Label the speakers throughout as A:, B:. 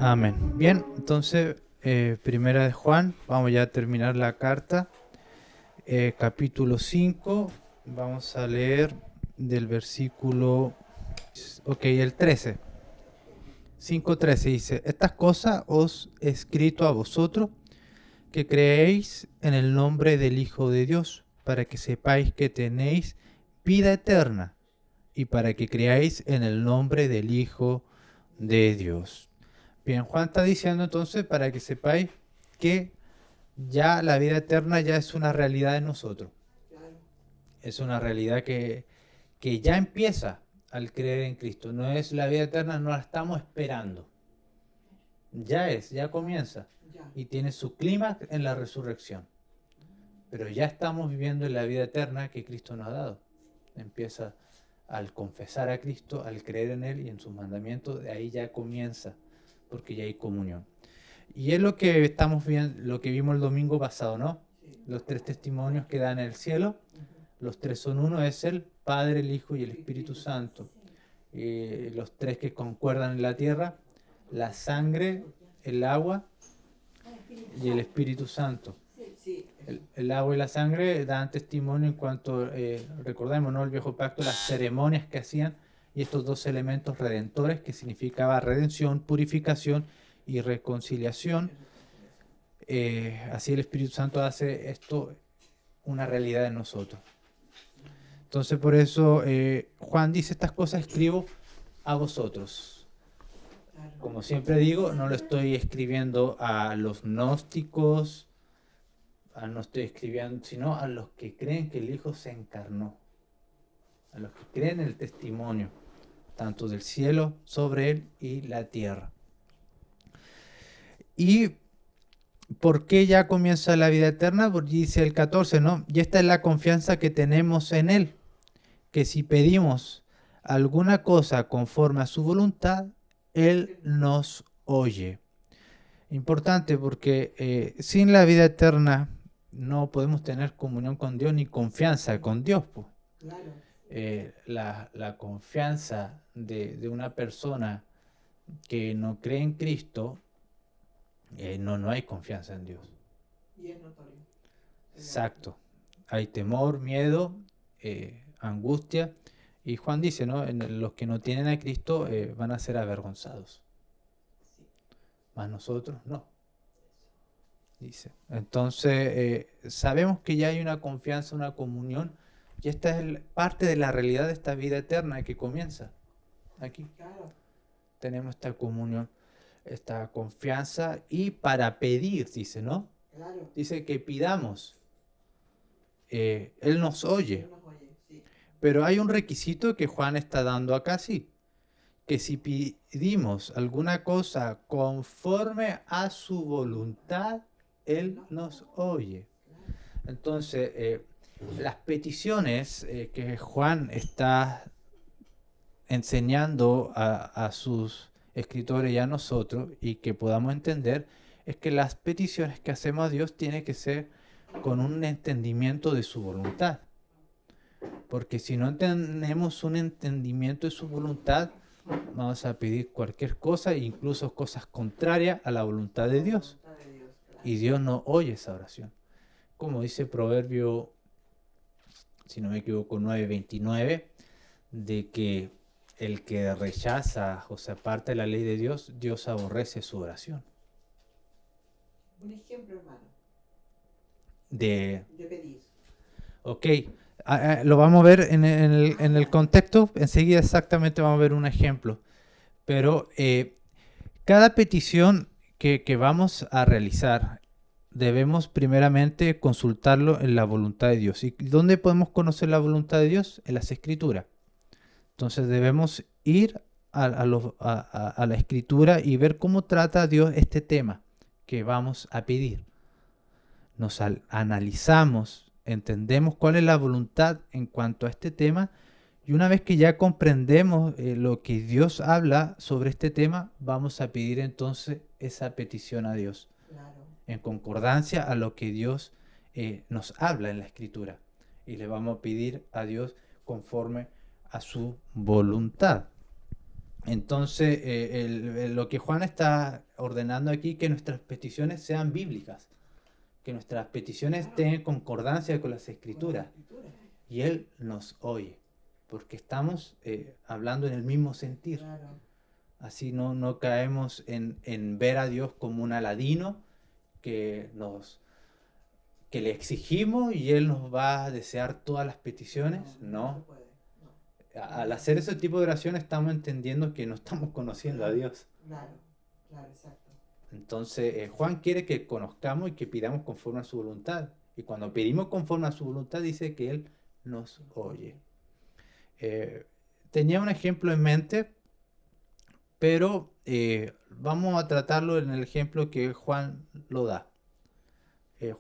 A: Amén. Bien, entonces, primera de Juan, vamos ya a terminar la carta, capítulo 5, vamos a leer del versículo, el 13, 5:13 dice, estas cosas os he escrito a vosotros que creéis en el nombre del Hijo de Dios, para que sepáis que tenéis vida eterna y para que creáis en el nombre del Hijo de Dios. Bien, Juan está diciendo entonces para que sepáis que ya la vida eterna ya es una realidad en nosotros. Es una realidad que ya empieza al creer en Cristo. No es la vida eterna, no la estamos esperando. Ya comienza. Y tiene su clímax en la resurrección. Pero ya estamos viviendo en la vida eterna que Cristo nos ha dado. Empieza al confesar a Cristo, al creer en Él y en sus mandamientos, de ahí ya comienza, porque ya hay comunión. Y es lo que estamos viendo, lo que vimos el domingo pasado, ¿no? Los tres testimonios que dan en el cielo, los tres son uno, es el Padre, el Hijo y el Espíritu Santo. Los tres que concuerdan en la tierra, la sangre, el agua y el Espíritu Santo. El agua y la sangre dan testimonio en cuanto, recordemos, ¿no? El viejo pacto, las ceremonias que hacían y estos dos elementos redentores que significaba redención, purificación y reconciliación. Así el Espíritu Santo hace esto una realidad en nosotros. Entonces por eso Juan dice estas cosas escribo a vosotros. Como siempre digo, no lo estoy escribiendo a los gnósticos, no estoy escribiendo, sino a los que creen que el Hijo se encarnó, a los que creen el testimonio, tanto del cielo sobre él y la tierra. ¿Y por qué ya comienza la vida eterna? Porque dice el 14, ¿no? Y esta es la confianza que tenemos en él, que si pedimos alguna cosa conforme a su voluntad, él nos oye. Importante porque sin la vida eterna no podemos tener comunión con Dios ni confianza con Dios. Pues. La confianza de una persona que no cree en Cristo, no hay confianza en Dios.
B: Y es notorio.
A: Exacto. Hay temor, miedo, angustia. Y Juan dice, ¿no? Los que no tienen a Cristo van a ser avergonzados. Mas nosotros no. Dice. Entonces, sabemos que ya hay una confianza, una comunión, y esta es parte de la realidad de esta vida eterna que comienza aquí.
B: Claro.
A: Tenemos esta comunión, esta confianza, y para pedir, dice, ¿no?
B: Claro.
A: Dice que pidamos. Él nos oye.
B: Él nos oye, sí.
A: Pero hay un requisito que Juan está dando acá, sí. Que si pedimos alguna cosa conforme a su voluntad, Él nos oye. Entonces, las peticiones que Juan está enseñando a sus escritores y a nosotros, y que podamos entender, es que las peticiones que hacemos a Dios tienen que ser con un entendimiento de su voluntad. Porque si no tenemos un entendimiento de su voluntad, vamos a pedir cualquier cosa, incluso cosas contrarias a la voluntad de Dios. Y Dios no oye esa oración. Como dice Proverbio, si no me equivoco, 9:29, de que el que rechaza o se aparta de la ley de Dios, Dios aborrece su oración.
B: Un ejemplo, hermano.
A: De
B: pedir.
A: Ok, lo vamos a ver en el contexto, enseguida exactamente vamos a ver un ejemplo. Pero cada petición que vamos a realizar, debemos primeramente consultarlo en la voluntad de Dios. ¿Y dónde podemos conocer la voluntad de Dios? En las Escrituras. Entonces debemos ir a la Escritura y ver cómo trata Dios este tema que vamos a pedir. Nos analizamos, entendemos cuál es la voluntad en cuanto a este tema, y una vez que ya comprendemos lo que Dios habla sobre este tema, vamos a pedir entonces esa petición a Dios,
B: Claro.
A: en concordancia a lo que Dios nos habla en la Escritura, y le vamos a pedir a Dios conforme a su voluntad. Entonces, lo que Juan está ordenando aquí, que nuestras peticiones sean bíblicas, que nuestras peticiones tengan concordancia con las
B: Con la
A: escrituras,
B: escritura.
A: y Él nos oye, porque estamos hablando en el mismo sentir.
B: Claro.
A: Así no caemos en ver a Dios como un aladino que le exigimos y Él nos va a desear todas las peticiones.
B: No
A: No.
B: se puede. No.
A: Al hacer ese tipo de oración estamos entendiendo que no estamos conociendo a Dios.
B: Claro, claro, exacto.
A: Entonces, Juan quiere que conozcamos y que pidamos conforme a su voluntad. Y cuando pedimos conforme a su voluntad, dice que Él nos oye. Tenía un ejemplo en mente, pero vamos a tratarlo en el ejemplo que Juan lo da.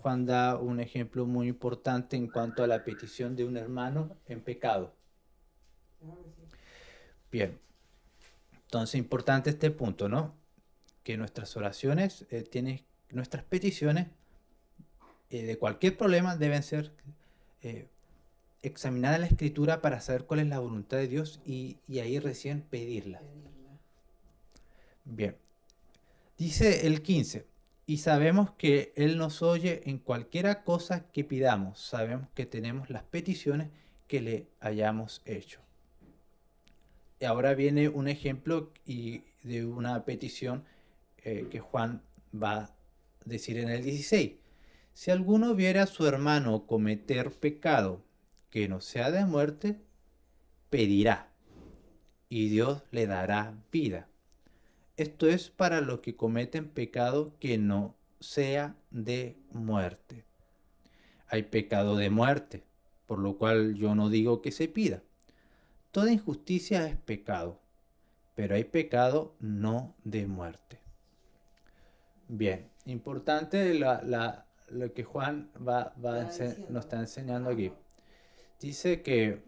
A: Juan da un ejemplo muy importante en cuanto a la petición de un hermano en pecado.
B: Claro que sí.
A: Bien, entonces importante este punto, ¿no? Que nuestras oraciones, nuestras peticiones de cualquier problema deben ser examinadas en la Escritura para saber cuál es la voluntad de Dios y ahí recién pedirla.
B: Pedirla.
A: Bien, dice el 15, y sabemos que Él nos oye en cualquiera cosa que pidamos, sabemos que tenemos las peticiones que le hayamos hecho. Y ahora viene un ejemplo de una petición que Juan va a decir en el 16. Si alguno viera a su hermano cometer pecado que no sea de muerte, pedirá, y Dios le dará vida. Esto es para los que cometen pecado que no sea de muerte. Hay pecado de muerte, por lo cual yo no digo que se pida. Toda injusticia es pecado, pero hay pecado no de muerte. Bien, importante lo que Juan nos está enseñando aquí. Dice que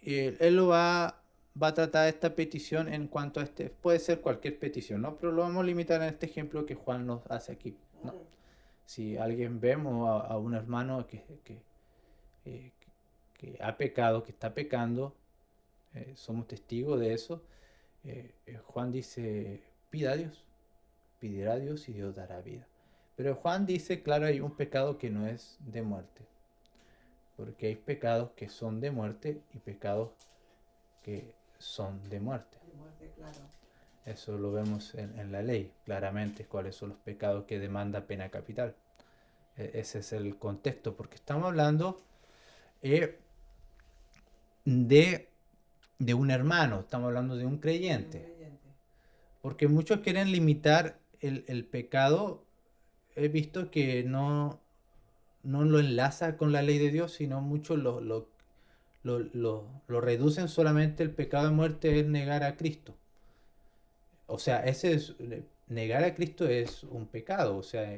A: él lo va a tratar esta petición en cuanto a puede ser cualquier petición, ¿no? Pero lo vamos a limitar en este ejemplo que Juan nos hace aquí, ¿no? Si alguien vemos a un hermano que ha pecado, que está pecando, somos testigos de eso, Juan dice, pida a Dios, pedirá a Dios y Dios dará vida. Pero Juan dice, claro, hay un pecado que no es de muerte, porque hay pecados que son de muerte y pecados que son de muerte.
B: De muerte, claro.
A: Eso lo vemos en la ley, claramente, cuáles son los pecados que demanda pena capital. Ese es el contexto, porque estamos hablando de un hermano, estamos hablando de un creyente. Porque muchos quieren limitar el pecado. He visto que no lo enlaza con la ley de Dios, sino muchos lo reducen solamente el pecado de muerte es negar a Cristo. O sea, negar a Cristo es un pecado, o sea,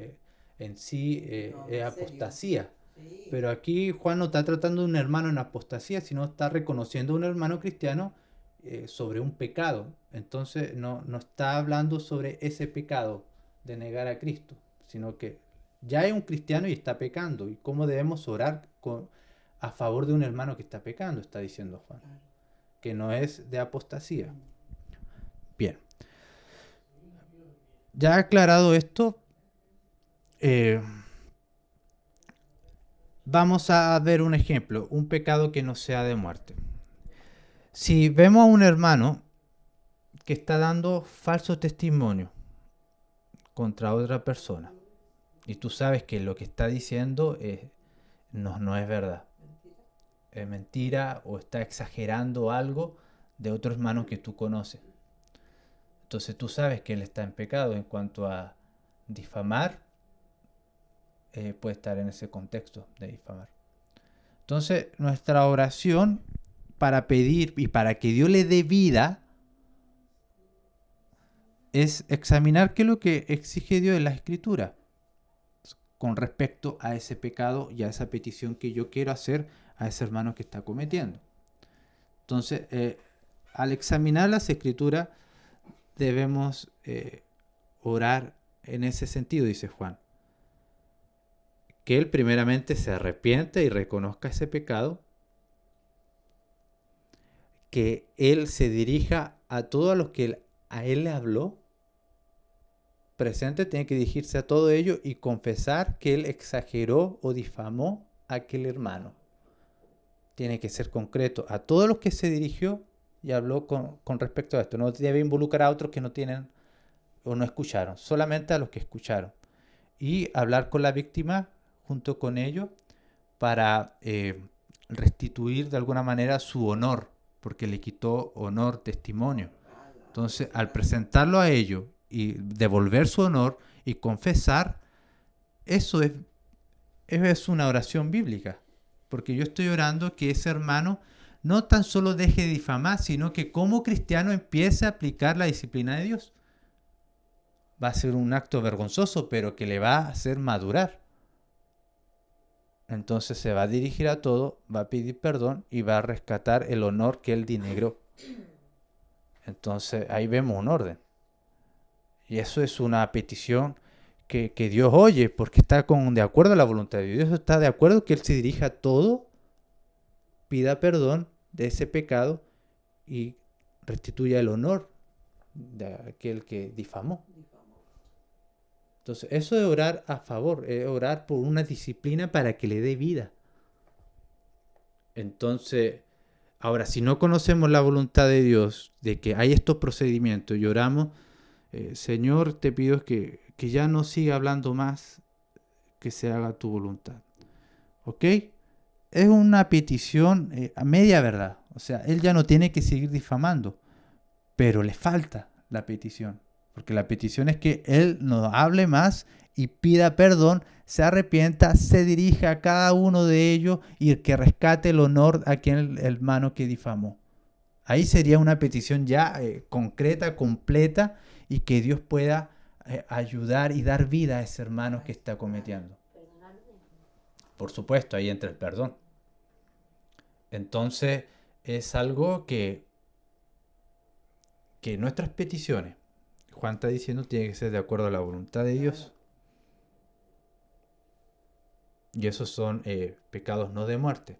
A: en sí es apostasía.
B: Sí.
A: Pero aquí Juan no está tratando de un hermano en apostasía, sino está reconociendo a un hermano cristiano sobre un pecado. Entonces no está hablando sobre ese pecado de negar a Cristo, sino que ya es un cristiano y está pecando. ¿Y cómo debemos orar a favor de un hermano que está pecando? Está diciendo Juan.
B: Claro.
A: Que no es de apostasía. Bien. Ya aclarado esto, vamos a ver un ejemplo, un pecado que no sea de muerte. Si vemos a un hermano que está dando falso testimonio contra otra persona y tú sabes que lo que está diciendo no es verdad, es mentira o está exagerando algo de otro hermano que tú conoces. Entonces tú sabes que él está en pecado en cuanto a difamar, puede estar en ese contexto de difamar. Entonces nuestra oración para pedir y para que Dios le dé vida es examinar qué es lo que exige Dios en la Escritura con respecto a ese pecado y a esa petición que yo quiero hacer a ese hermano que está cometiendo. Entonces, al examinar las Escrituras, debemos orar en ese sentido, dice Juan. Que él primeramente se arrepiente y reconozca ese pecado. Que él se dirija a todos los que a él le habló, presente, tiene que dirigirse a todo ello y confesar que él exageró o difamó a aquel hermano. Tiene que ser concreto. A todos los que se dirigió y habló con respecto a esto. No debe involucrar a otros que no tienen o no escucharon. Solamente a los que escucharon. Y hablar con la víctima junto con ellos para restituir de alguna manera su honor, porque le quitó honor, testimonio. Entonces, al presentarlo a ellos y devolver su honor y confesar, eso es una oración bíblica. Porque yo estoy orando que ese hermano no tan solo deje de difamar, sino que como cristiano empiece a aplicar la disciplina de Dios. Va a ser un acto vergonzoso, pero que le va a hacer madurar. Entonces se va a dirigir a todo, va a pedir perdón y va a rescatar el honor que él denigró. Entonces ahí vemos un orden. Y eso es una petición que Dios oye, porque está de acuerdo a la voluntad de Dios. Dios está de acuerdo que él se dirija a todo, pida perdón de ese pecado y restituya el honor de aquel que difamó. Entonces, eso es orar a favor, es orar por una disciplina para que le dé vida. Entonces, ahora, si no conocemos la voluntad de Dios, de que hay estos procedimientos y oramos, Señor, te pido que ya no siga hablando más, que se haga tu voluntad. ¿Ok? Es una petición a media verdad. O sea, él ya no tiene que seguir difamando, pero le falta la petición. Porque la petición es que él no hable más y pida perdón, se arrepienta, se dirija a cada uno de ellos y que rescate el honor a aquel hermano que difamó. Ahí sería una petición ya concreta, completa, y que Dios pueda ayudar y dar vida a ese hermano que está cometiendo. Por supuesto, ahí entra el perdón. Entonces, es algo que nuestras peticiones, Juan está diciendo, tiene que ser de acuerdo a la voluntad de Dios. Y esos son pecados no de muerte.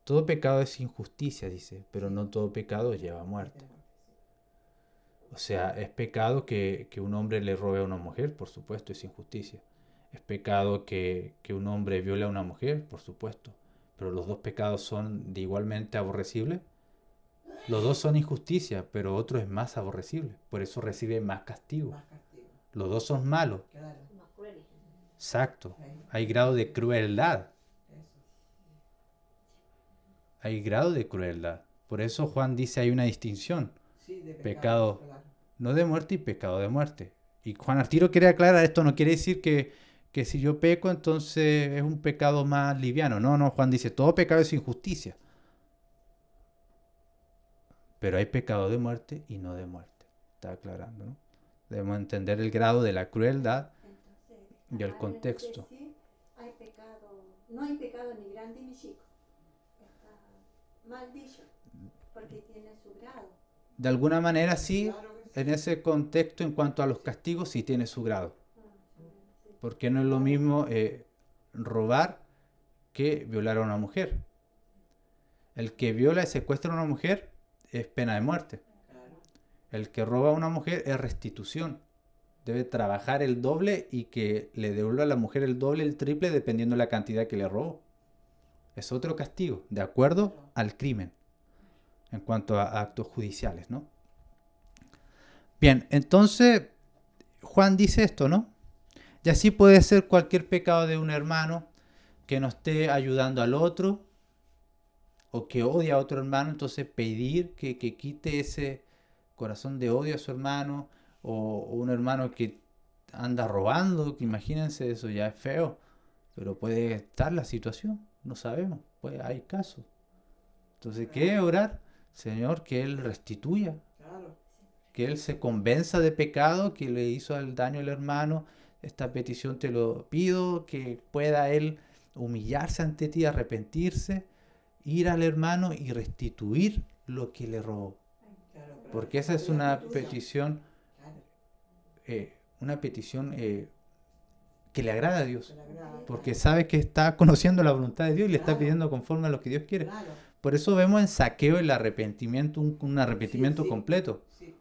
A: Todo pecado es injusticia, dice, pero no todo pecado lleva a muerte. O sea, es pecado que un hombre le robe a una mujer, por supuesto, es injusticia. Es pecado que un hombre viole a una mujer, por supuesto. Pero los dos pecados son de igualmente aborrecibles. Los dos son injusticia, pero otro es más aborrecible. Por eso recibe más castigo. Los dos son malos. Exacto. Hay grado de crueldad. Hay grado de crueldad. Por eso Juan dice hay una distinción. Pecado no de muerte y pecado de muerte. Y Juan al tiro quiere aclarar, esto no quiere decir que si yo peco, entonces es un pecado más liviano. No, Juan dice, todo pecado es injusticia. Pero hay pecado de muerte y no de muerte. Está aclarando, ¿no? Debemos entender el grado de la crueldad. Entonces, y el contexto.
C: Hay pecado, no hay pecado ni grande ni chico. Está mal dicho, porque tiene su grado.
A: De alguna manera sí, en ese contexto, en cuanto a los castigos, sí tiene su grado. Porque no es lo mismo robar que violar a una mujer. El que viola y secuestra a una mujer es pena de muerte. El que roba a una mujer es restitución. Debe trabajar el doble y que le devuelva a la mujer el doble, el triple, dependiendo de la cantidad que le robó. Es otro castigo, de acuerdo al crimen, en cuanto a actos judiciales, ¿no? Bien, entonces Juan dice esto, ¿no? Y así puede ser cualquier pecado de un hermano que no esté ayudando al otro o que odia a otro hermano, entonces pedir que quite ese corazón de odio a su hermano, o un hermano que anda robando, que imagínense, eso ya es feo, pero puede estar la situación, no sabemos, pues hay casos. Entonces, ¿qué orar? Señor, que Él restituya, que Él se convenza de pecado, que le hizo el daño al hermano. Esta petición te lo pido, que pueda Él humillarse ante ti, arrepentirse, ir al hermano y restituir lo que le robó. Porque esa es una petición, que le agrada a Dios. Porque sabe que está conociendo la voluntad de Dios y le está pidiendo conforme a lo que Dios quiere. Por eso vemos en Zaqueo el arrepentimiento, un arrepentimiento
B: Sí.
A: completo.
B: Sí.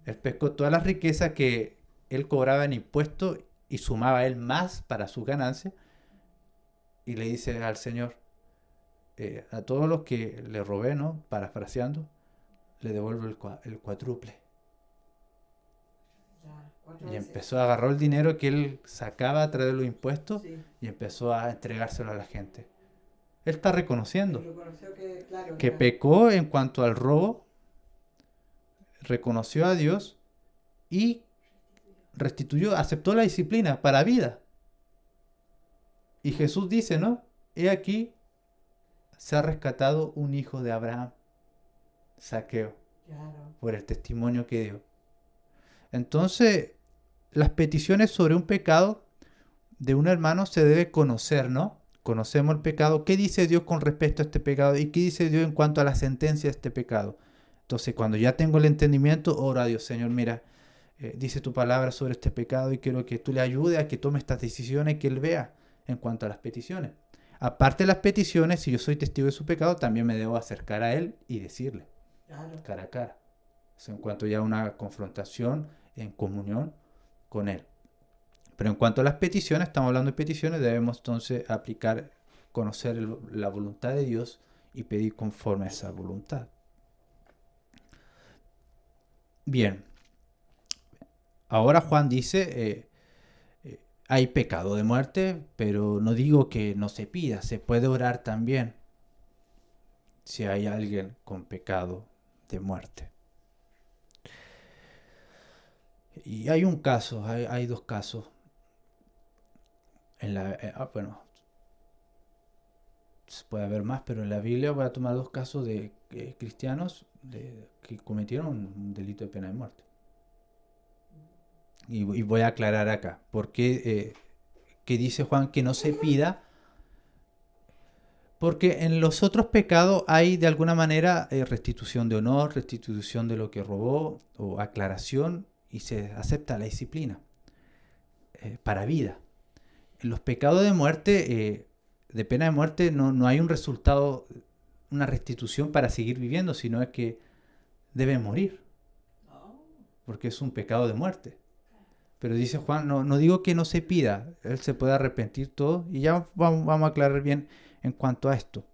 A: Él pescó todas las riquezas que él cobraba en impuestos y sumaba él más para su ganancia. Y le dice al Señor, a todos los que le robé, ¿no? Parafraseando, le devuelvo el cuádruple.
B: Ya, 4
A: Y
B: veces.
A: empezó a agarrar el dinero que él sacaba a través de los impuestos
B: Sí.
A: y empezó a entregárselo a la gente. Él está reconociendo
B: Él reconoció que, claro,
A: que
B: era-
A: pecó en cuanto al robo, reconoció a Dios y restituyó, aceptó la disciplina para vida. Y Jesús dice, ¿no? He aquí, se ha rescatado un hijo de Abraham, Zaqueo,
B: Claro.
A: por el testimonio que dio. Entonces, las peticiones sobre un pecado de un hermano se debe conocer, ¿no? Conocemos el pecado. ¿Qué dice Dios con respecto a este pecado? ¿Y qué dice Dios en cuanto a la sentencia de este pecado? Entonces, cuando ya tengo el entendimiento, oro a Dios, Señor, mira, dice tu palabra sobre este pecado y quiero que tú le ayudes a que tome estas decisiones, que él vea en cuanto a las peticiones. Aparte de las peticiones, si yo soy testigo de su pecado, también me debo acercar a él y decirle,
B: Claro.
A: cara a cara. Eso en cuanto ya a una confrontación en comunión con él. Pero en cuanto a las peticiones, estamos hablando de peticiones, debemos entonces aplicar, conocer la voluntad de Dios y pedir conforme a esa voluntad. Bien, ahora Juan dice, hay pecado de muerte, pero no digo que no se pida, se puede orar también si hay alguien con pecado de muerte. Y hay un caso, hay dos casos. Bueno, puede haber más, pero en la Biblia voy a tomar dos casos de cristianos que cometieron un delito de pena de muerte. Y voy a aclarar acá, porque que dice Juan que no se pida, porque en los otros pecados hay de alguna manera restitución de honor, restitución de lo que robó o aclaración y se acepta la disciplina para vida. En los pecados de muerte, de pena de muerte, no hay un resultado, una restitución para seguir viviendo, sino es que debe morir,
B: Oh.
A: porque es un pecado de muerte. Pero dice Juan, no digo que no se pida, él se puede arrepentir todo, y ya vamos a aclarar bien en cuanto a esto.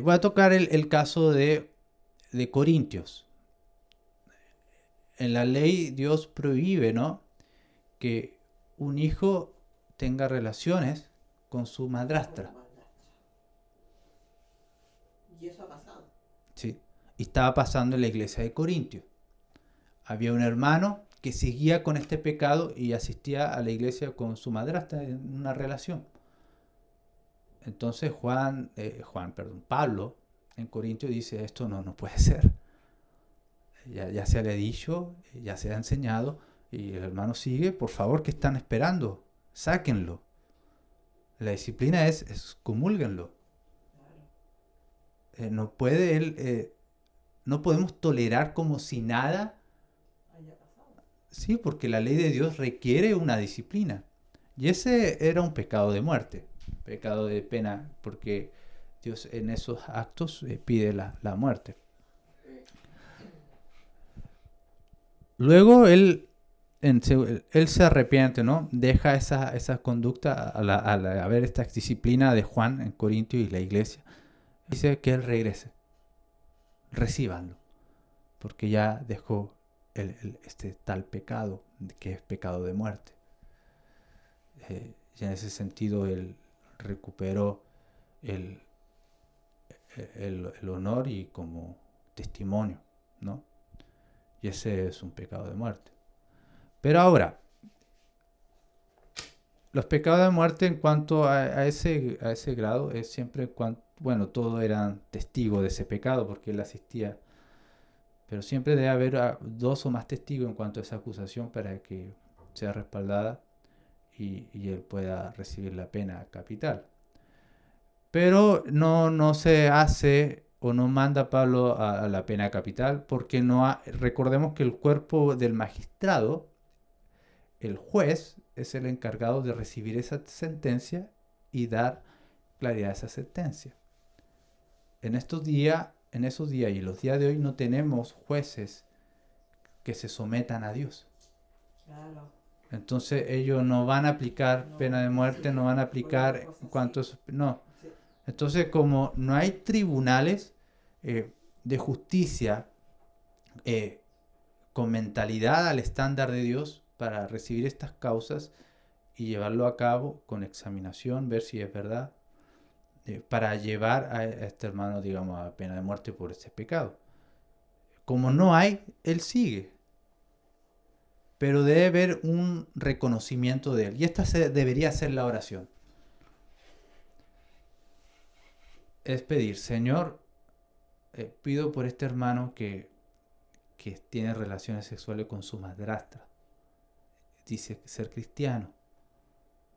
A: Voy a tocar el caso de Corintios. En la ley Dios prohíbe, ¿no?, que un hijo tenga relaciones con su madrastra.
B: Y eso ha pasado.
A: Sí. Y estaba pasando en la iglesia de Corintios. Había un hermano que seguía con este pecado y asistía a la iglesia con su madrastra en una relación. Entonces Pablo en Corintios dice, esto no puede ser. Ya se le ha dicho, ya se ha enseñado, y el hermano sigue, por favor, ¿qué están esperando? Sáquenlo. La disciplina es excomúlguenlo.
B: Claro.
A: No puede él, no podemos tolerar como si nada.
B: Haya pasado.
A: Sí, porque la ley de Dios requiere una disciplina. Y ese era un pecado de muerte, pecado de pena, porque Dios en esos actos pide la muerte. Luego él se arrepiente, ¿no? Deja esa conducta a ver esta disciplina de Juan en Corintios y la iglesia. Dice que él regrese. Recíbanlo. Porque ya dejó este tal pecado, que es pecado de muerte. Y en ese sentido él recuperó el honor y como testimonio, ¿no? Y ese es un pecado de muerte. Pero ahora, los pecados de muerte en cuanto a ese grado es siempre bueno, todos eran testigos de ese pecado porque él asistía, pero siempre debe haber dos o más testigos en cuanto a esa acusación para que sea respaldada y él pueda recibir la pena capital. Pero no se hace o no manda Pablo a la pena capital porque recordemos que el cuerpo del magistrado, el juez, es el encargado de recibir esa sentencia y dar claridad a esa sentencia. en esos días y los días de hoy no tenemos jueces que se sometan a Dios.
B: Claro.
A: Entonces ellos no van a aplicar
B: No,
A: pena de muerte,
B: sí,
A: no van a
B: por
A: aplicar
B: una cosa
A: en cuanto
B: así.
A: no.
B: Sí.
A: Entonces como no hay tribunales de justicia con mentalidad al estándar de Dios para recibir estas causas y llevarlo a cabo con examinación, ver si es verdad, para llevar a este hermano, digamos, a pena de muerte por ese pecado. Como no hay, él sigue. Pero debe haber un reconocimiento de él. Y esta debería ser la oración. Es pedir, Señor, pido por este hermano que tiene relaciones sexuales con su madrastra. Dice ser cristiano.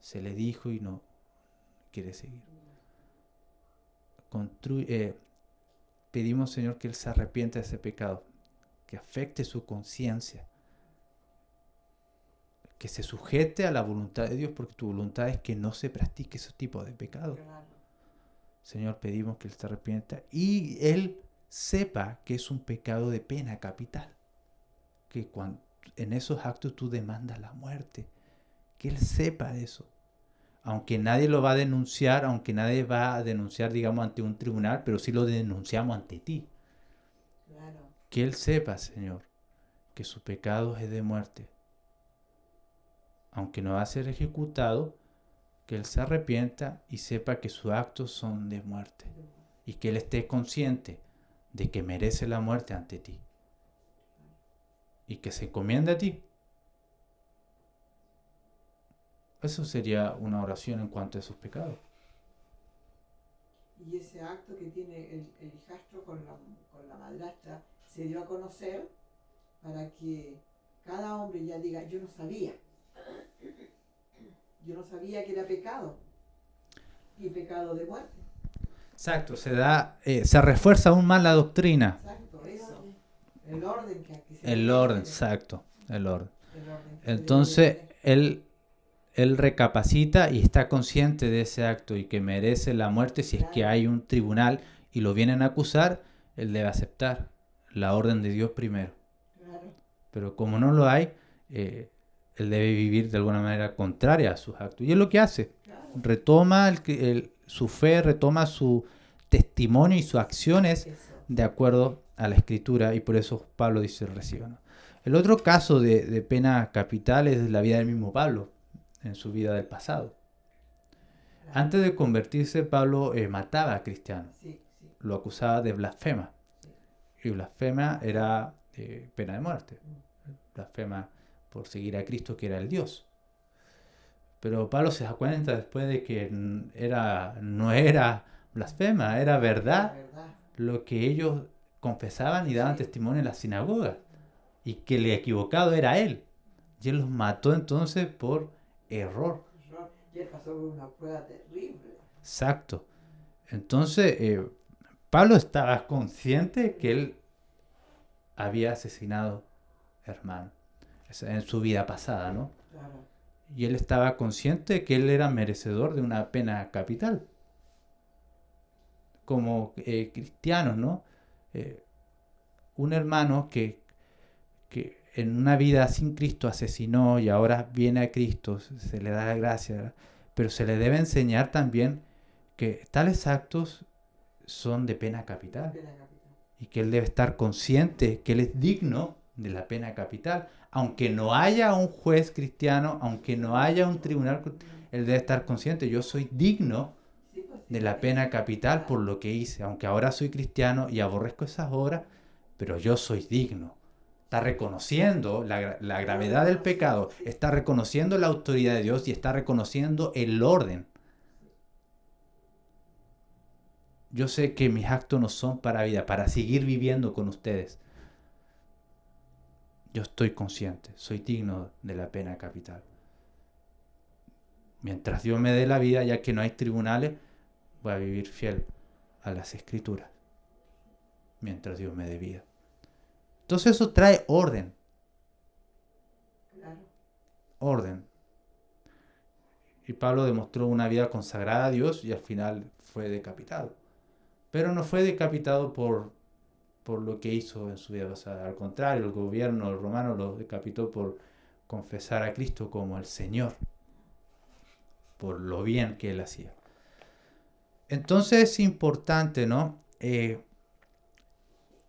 A: Se le dijo y no quiere seguir. Pedimos, Señor, que él se arrepienta de ese pecado, que afecte su conciencia, que se sujete a la voluntad de Dios, porque tu voluntad es que no se practique ese tipo de pecado.
B: Claro.
A: Señor, pedimos que él se arrepienta y él sepa que es un pecado de pena capital, que cuando en esos actos tú demandas la muerte, que él sepa de eso. Aunque nadie lo va a denunciar, digamos, ante un tribunal, pero sí lo denunciamos ante ti.
B: Claro.
A: Que él sepa, Señor, que su pecado es de muerte. Aunque no va a ser ejecutado, que él se arrepienta y sepa que sus actos son de muerte. Y que él esté consciente de que merece la muerte ante ti. Y que se encomiende a ti. Eso sería una oración en cuanto a sus pecados.
B: Y ese acto que tiene el hijastro con la madrastra se dio a conocer para que cada hombre ya diga, yo no sabía que era pecado y pecado de muerte.
A: Exacto, se refuerza aún más la doctrina.
B: Exacto, eso. El orden que aquí se
A: El
B: debe
A: orden,
B: tener.
A: exacto, el orden.
B: El orden que se
A: Entonces,
B: debe tener.
A: él recapacita y está consciente de ese acto y que merece la muerte. Si es que
B: Claro.
A: hay un tribunal y lo vienen a acusar, él debe aceptar la orden de Dios primero.
B: Claro.
A: Pero como no lo hay, él debe vivir de alguna manera contraria a sus actos. Y es lo que hace.
B: Claro.
A: Retoma su fe, retoma su testimonio y sus acciones
B: Eso.
A: de acuerdo a la Escritura, y por eso Pablo dice reciba, ¿no? El otro caso de pena capital es la vida del mismo Pablo, en su vida del pasado.
B: Claro.
A: Antes de convertirse, Pablo mataba a cristianos,
B: Sí, sí.
A: lo acusaba de blasfema, y blasfema era pena de muerte, blasfema por seguir a Cristo, que era el Dios. Pero Pablo se da cuenta después de que no era blasfema, era verdad,
B: La verdad.
A: lo que ellos confesaban y daban
B: Sí.
A: testimonio en la sinagoga, y que el equivocado era él. Y él los mató entonces por error.
B: Y él pasó por una prueba terrible.
A: Exacto. Entonces, Pablo estaba consciente que él había asesinado hermano en su vida pasada, ¿no?
B: Claro.
A: Y él estaba consciente que él era merecedor de una pena capital. Como cristianos, ¿no? Un hermano que en una vida sin Cristo asesinó y ahora viene a Cristo, se le da la gracia, pero se le debe enseñar también que tales actos son de pena capital
B: Pena capital.
A: y que él debe estar consciente que él es digno de la pena capital, aunque no haya un juez cristiano, aunque no haya un tribunal, él debe estar consciente, yo soy digno
B: Sí, pues, sí,
A: de la pena capital por lo que hice, aunque ahora soy cristiano y aborrezco esas obras, pero yo soy digno. Está reconociendo la gravedad del pecado, está reconociendo la autoridad de Dios y está reconociendo el orden. Yo sé que mis actos no son para vida, para seguir viviendo con ustedes. Yo estoy consciente, soy digno de la pena capital. Mientras Dios me dé la vida, ya que no hay tribunales, voy a vivir fiel a las Escrituras. Mientras Dios me dé vida. Entonces eso trae orden.
B: Claro.
A: Orden. Y Pablo demostró una vida consagrada a Dios y al final fue decapitado. pero no fue decapitado por lo que hizo en su vida pasada. Al contrario, el gobierno romano lo decapitó por confesar a Cristo como el Señor, por lo bien que él hacía. Entonces es importante, ¿no? En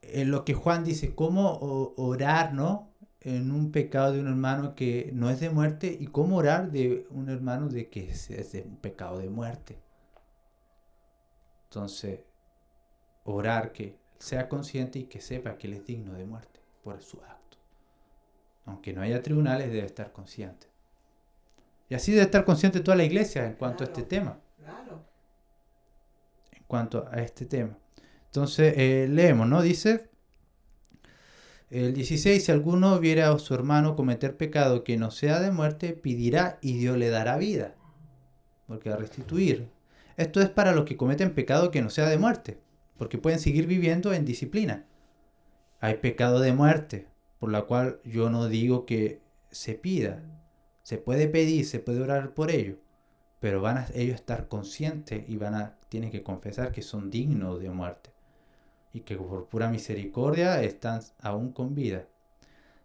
A: lo que Juan dice, cómo orar, ¿no? En un pecado de un hermano que no es de muerte, y cómo orar de un hermano de que es de un pecado de muerte. Entonces, orar que sea consciente y que sepa que él es digno de muerte por su acto. Aunque no haya tribunales, debe estar consciente. Y así debe estar consciente toda la iglesia en cuanto a este tema. En cuanto a este tema. Entonces, leemos, ¿no? Dice el 16: si alguno viera a su hermano cometer pecado que no sea de muerte, pedirá y Dios le dará vida, porque va a restituir. Esto es para los que cometen pecado que no sea de muerte, porque pueden seguir viviendo en disciplina. Hay pecado de muerte, por la cual yo no digo que se pida. Se puede pedir, se puede orar por ello, pero van a ellos estar conscientes y tienen que confesar que son dignos de muerte y que por pura misericordia están aún con vida.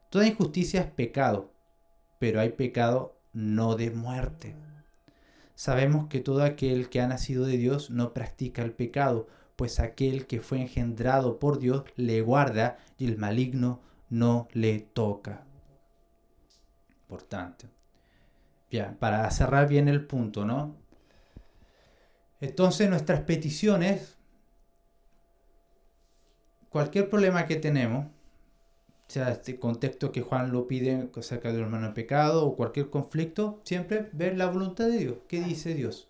A: Toda injusticia es pecado, pero hay pecado no de muerte. Sabemos que todo aquel que ha nacido de Dios no practica el pecado, pues aquel que fue engendrado por Dios le guarda y el maligno no le toca. Importante. Bien, para cerrar bien el punto, ¿no? Entonces nuestras peticiones, cualquier problema que tenemos, sea este contexto que Juan lo pide acerca de un hermano en pecado o cualquier conflicto, siempre ver la voluntad de Dios. ¿Qué dice Dios?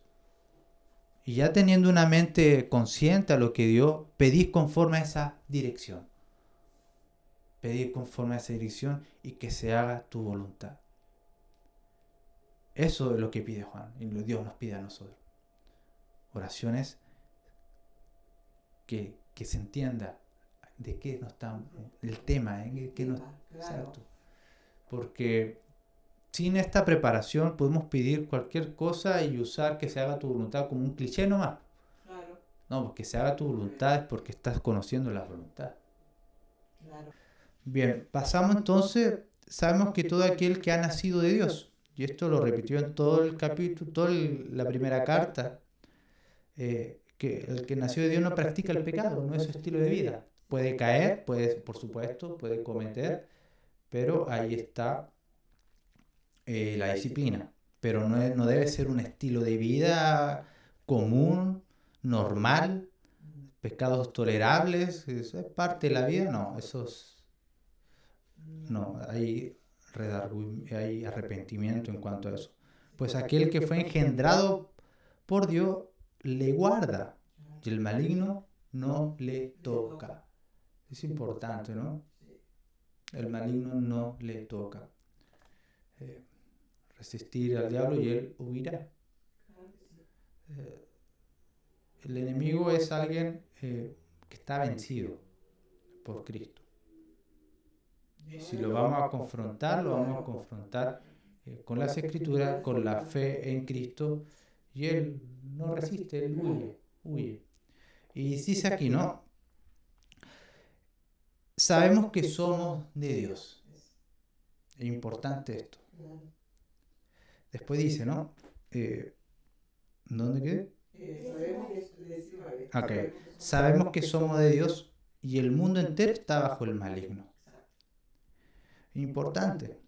A: Y ya teniendo una mente consciente a lo que Dios, pedís conforme a esa dirección. Pedís conforme a esa dirección y que se haga tu voluntad. Eso es lo que pide Juan y Dios nos pide a nosotros. Oraciones que se entienda de qué nos está el tema, exacto. Porque sin esta preparación podemos pedir cualquier cosa y usar que se haga tu voluntad como un cliché nomás.
B: Claro.
A: No, porque se haga tu voluntad es porque estás conociendo la voluntad.
B: Claro.
A: Bien, pasamos entonces, sabemos que todo aquel que ha nacido de Dios, y esto lo repitió en todo el capítulo, toda la primera carta, que el que nació de Dios no practica el pecado, no es su estilo de vida. Puede caer, por supuesto, puede cometer, pero ahí está la disciplina. Pero no debe ser un estilo de vida común, normal, pecados tolerables, eso es parte de la vida, no, hay arrepentimiento en cuanto a eso. Pues aquel que fue engendrado por Dios le guarda y el maligno no le toca. Es importante, ¿no? El maligno no le toca. Resistir al diablo y él huirá. El enemigo es alguien que está vencido por Cristo. Y si lo vamos a confrontar con las Escrituras, con la fe en Cristo, y él no resiste, él huye. Y dice aquí, ¿no? Sabemos que somos de Dios. Es importante esto. Después dice, ¿no? ¿Dónde quedé? Okay. Sabemos que somos de Dios y el mundo entero está bajo el maligno. Importante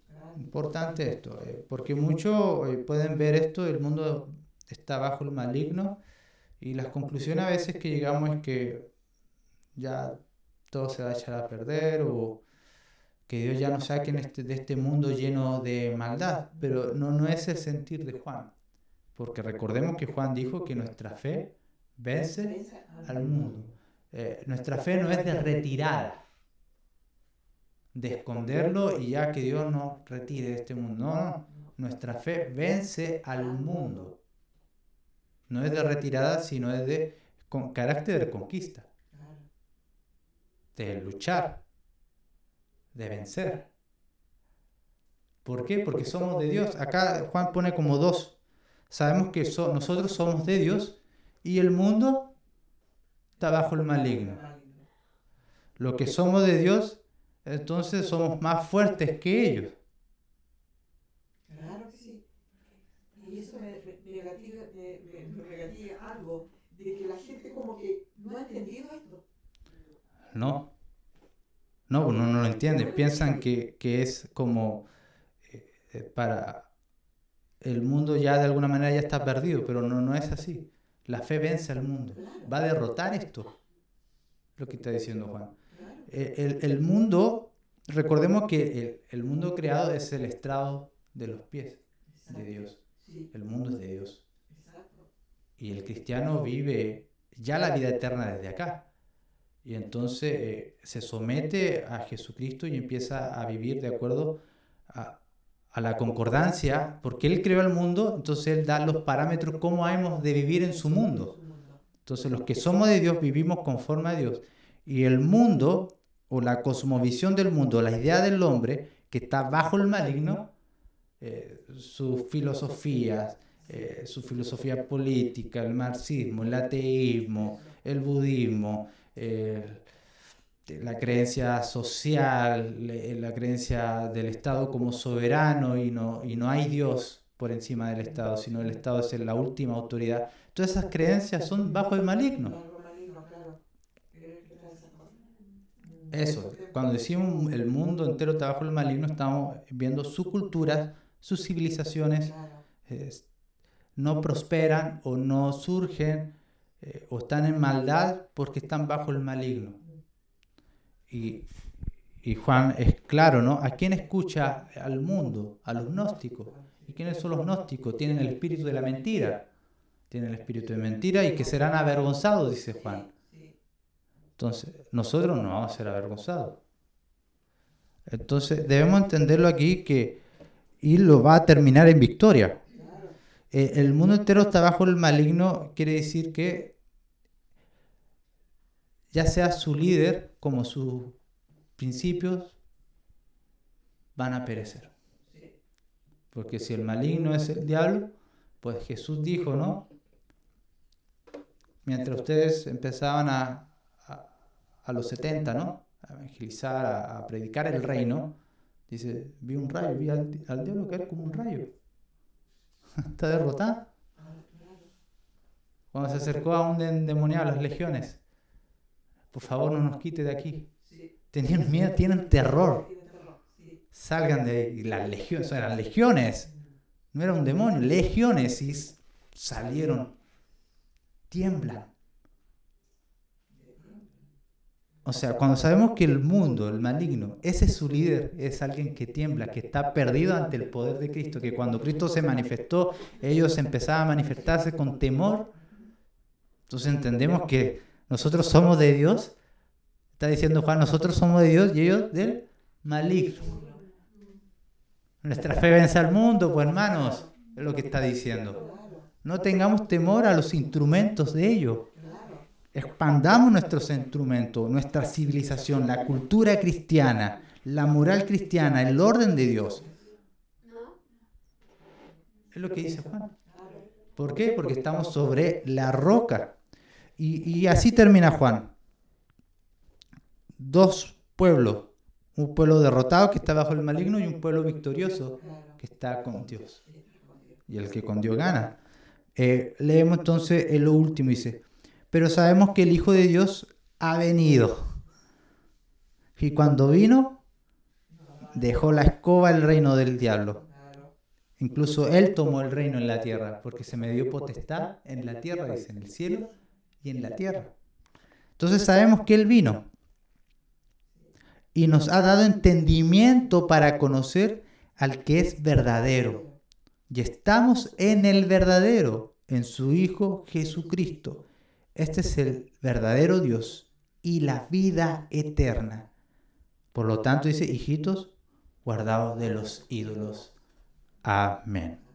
A: esto, porque muchos pueden ver esto, el mundo está bajo el maligno, y las conclusiones a veces que llegamos es que ya todo se va a echar a perder, o que Dios ya nos saque de este mundo lleno de maldad, pero no es el sentir de Juan, porque recordemos que Juan dijo que nuestra fe vence al mundo. Nuestra fe no es de retirada, de esconderlo y ya que Dios nos retire de este mundo. No, nuestra fe vence al mundo. No es de retirada, sino es con carácter de conquista, de luchar, de vencer. ¿Por qué? Porque somos de Dios. Acá Juan pone como dos. Sabemos que nosotros somos de Dios y el mundo está bajo el maligno. Los que somos de Dios, entonces somos más fuertes que ellos.
B: Claro que sí. Y eso me negativa algo de que la gente como que no ha entendido esto.
A: No, uno no lo entiende. Piensan que es como para el mundo ya de alguna manera ya está perdido, pero no es así. La fe vence al mundo. Va a derrotar esto, lo que está diciendo Juan. El mundo, recordemos que el mundo creado es el estrado de los pies de Dios. El mundo es de Dios. Y el cristiano vive ya la vida eterna desde acá. Y entonces se somete a Jesucristo y empieza a vivir de acuerdo a la concordancia, porque Él creó el mundo, entonces Él da los parámetros cómo hemos de vivir en su mundo. Entonces los que somos de Dios vivimos conforme a Dios. Y el mundo, o la cosmovisión del mundo, la idea del hombre, que está bajo el maligno, sus filosofías, su filosofía política, el marxismo, el ateísmo, el budismo, la creencia social, la creencia del Estado como soberano y no hay Dios por encima del Estado, sino el Estado es la última autoridad. Todas esas creencias son bajo el maligno. Eso, cuando decimos el mundo entero está bajo el maligno, estamos viendo su cultura, sus civilizaciones no prosperan o no surgen o están en maldad porque están bajo el maligno. Y Juan es claro, ¿no? ¿A quién escucha al mundo? A los gnósticos. ¿Y quiénes son los gnósticos? Tienen el espíritu de la mentira. Tienen el espíritu de mentira y que serán avergonzados, dice Juan. Entonces, nosotros no vamos a ser avergonzados. Entonces, debemos entenderlo aquí y lo va a terminar en victoria. El mundo entero está bajo el maligno, quiere decir que ya sea su líder como sus principios van a perecer. Porque si el maligno es el diablo, pues Jesús dijo, ¿no? Mientras ustedes empezaban a los 70, ¿no? A evangelizar, a predicar el reino, dice, vi un rayo, vi al diablo caer como un rayo. Está derrotado. Cuando se acercó a un endemoniado, las legiones, por favor no nos quite de aquí. Tenían miedo, tienen terror. Salgan de ahí. Y las legiones, eran legiones. No era un demonio, legiones. Y salieron. Tiemblan. O sea, cuando sabemos que el mundo, el maligno, ese es su líder, es alguien que tiembla, que está perdido ante el poder de Cristo, que cuando Cristo se manifestó, ellos empezaban a manifestarse con temor. Entonces entendemos que nosotros somos de Dios. Está diciendo Juan, nosotros somos de Dios y ellos del maligno. Nuestra fe vence al mundo, pues hermanos, es lo que está diciendo. No tengamos temor a los instrumentos de ellos. Expandamos nuestros instrumentos, nuestra civilización, la cultura cristiana, la moral cristiana, el orden de Dios. Es lo que dice Juan. ¿Por qué? Porque estamos sobre la roca. Y así termina Juan. Dos pueblos. Un pueblo derrotado que está bajo el maligno y un pueblo victorioso que está con Dios. Y el que con Dios gana. Leemos entonces en lo último, dice, pero sabemos que el Hijo de Dios ha venido. Y cuando vino, dejó la escoba el reino del diablo. Incluso Él tomó el reino en la tierra, porque se me dio potestad en la tierra, dice, en el cielo y en la tierra. Entonces sabemos que Él vino y nos ha dado entendimiento para conocer al que es verdadero. Y estamos en el verdadero, en su Hijo Jesucristo. Este es el verdadero Dios y la vida eterna. Por lo tanto, dice, hijitos, guardaos de los ídolos. Amén.